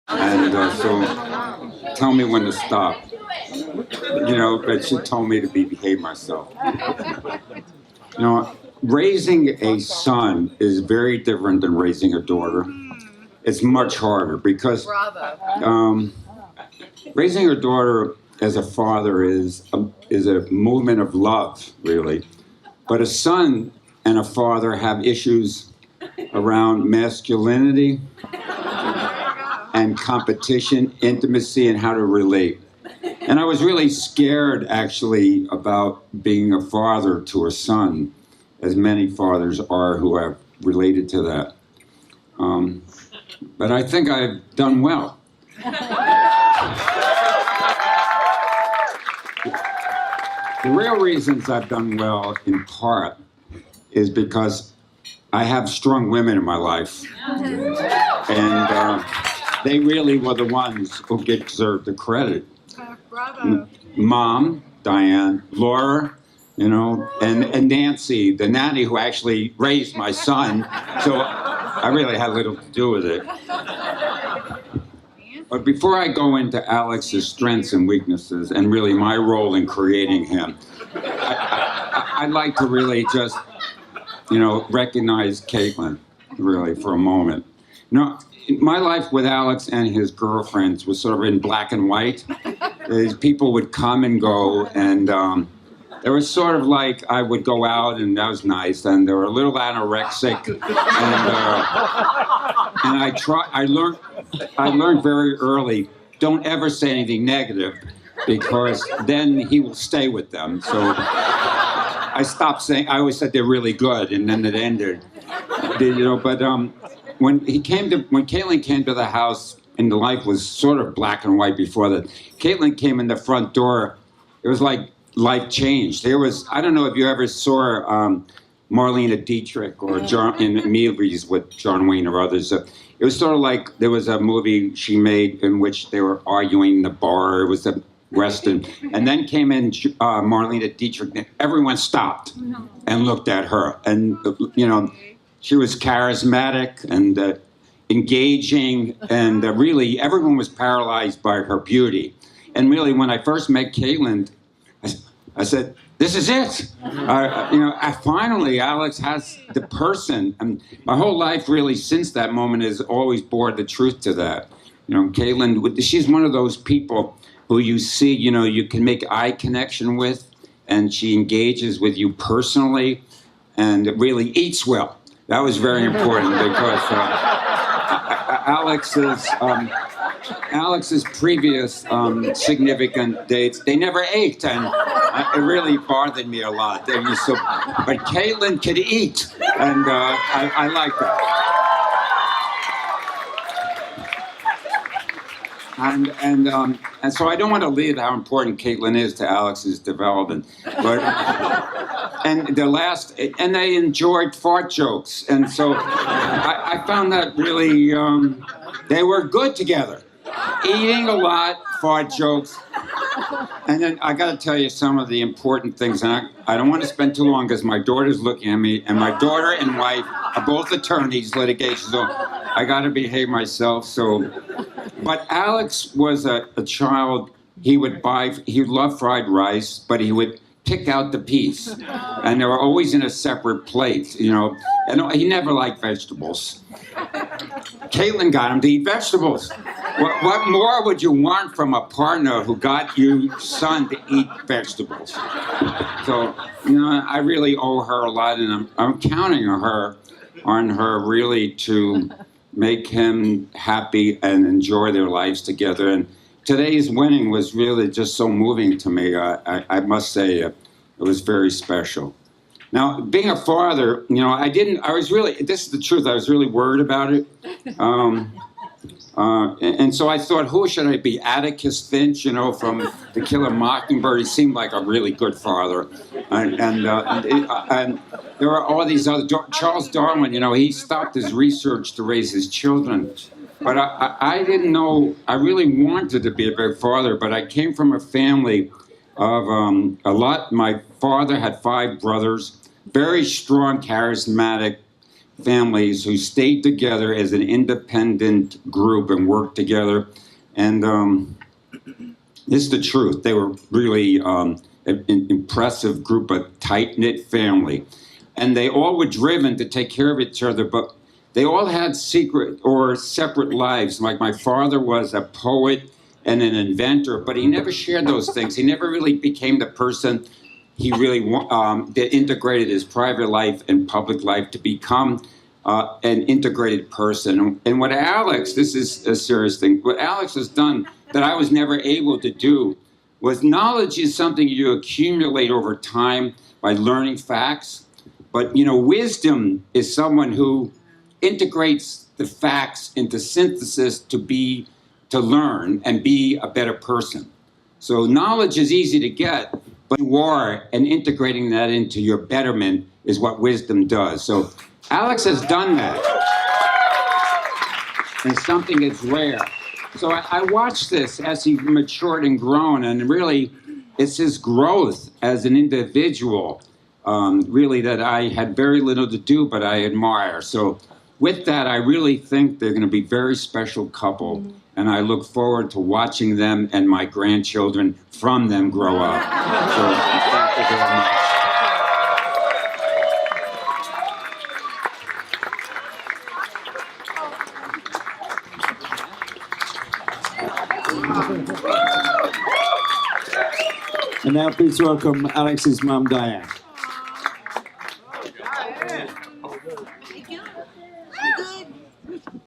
And so tell me when to stop. But she told me to behave myself. Raising a son is very different than raising a daughter. It's much harder because raising a daughter as a father is a movement of love, really. But a son and a father have issues around masculinity and competition, intimacy, and how to relate. And I was really scared, actually, about being a father to a son, as many fathers are who have related to that. But I think I've done well. The real reasons I've done well, in part, is because I have strong women in my life. And they really were the ones who deserved the credit. Bravo. Mom, Diane, Laura, and Nancy, the nanny who actually raised my son. So I really had little to do with it. But before I go into Alex's strengths and weaknesses, and really my role in creating him, I'd like to really just, recognize Caitlin, really, for a moment. My life with Alex and his girlfriends was sort of in black and white. These people would come and go, and it was sort of like I would go out, and that was nice, and they were a little anorexic, and I learned very early, don't ever say anything negative, because then he will stay with them. So I stopped saying, I always said they're really good, and then it ended. But when Caitlin came to the house, and the life was sort of black and white before that, Caitlin came in the front door, it was like life changed. I don't know if you ever saw Marlene Dietrich or in movies with John Wayne or others. It was sort of like there was a movie she made in which they were arguing in the bar. It was a Western. And then came in Marlene Dietrich. And everyone stopped and looked at her. And, she was charismatic and engaging. And really, everyone was paralyzed by her beauty. And really, when I first met Caitlin, I said, this is it. Finally, Alex has the person. And my whole life, really, since that moment, has always bore the truth to that. Caitlin, she's one of those people who you see, you can make eye connection with, and she engages with you personally, and really eats well. That was very important because Alex's previous significant dates, they never ate, and it really bothered me a lot. But Caitlin could eat, and I like that. And so I don't want to leave how important Caitlin is to Alex's development, but and they enjoyed fart jokes, and so I found that really they were good together, eating a lot, fart jokes, and then I got to tell you some of the important things, and I don't want to spend too long because my daughter's looking at me, and my daughter and wife are both attorneys, litigation, so I got to behave myself. But Alex was a child, he loved fried rice, but he would pick out the piece. And they were always in a separate plate, and he never liked vegetables. Caitlin got him to eat vegetables. What more would you want from a partner who got you, son, to eat vegetables? So, I really owe her a lot, and I'm counting on her really to make him happy and enjoy their lives together. And today's wedding was really just so moving to me. I must say it was very special. Now, being a father, this is the truth, I was really worried about it. And so I thought, who should I be? Atticus Finch, from To Kill a Mockingbird. He seemed like a really good father. And there are all these other, Charles Darwin, he stopped his research to raise his children. But I didn't know, I really wanted to be a big father, but I came from a family of my father had 5 brothers, very strong, charismatic families who stayed together as an independent group and worked together. And it's the truth. They were really an impressive group, a tight-knit family. And they all were driven to take care of each other, but they all had secret or separate lives. Like my father was a poet and an inventor, but he never shared those things. He never really became the person he really that integrated his private life and public life to become an integrated person. And what Alex, this is a serious thing, what Alex has done that I was never able to do was knowledge is something you accumulate over time by learning facts. But, you know, wisdom is someone who integrates the facts into synthesis to learn and be a better person. So knowledge is easy to get, but you are, and integrating that into your betterment is what wisdom does. So Alex has done that. And something that's rare. So I watched this as he matured and grown, and really it's his growth as an individual, really, that I had very little to do, but I admire. So with that, I really think they're going to be a very special couple, and I look forward to watching them and my grandchildren from them grow up. So thank you very much. And now please welcome Alex's mum, Diane.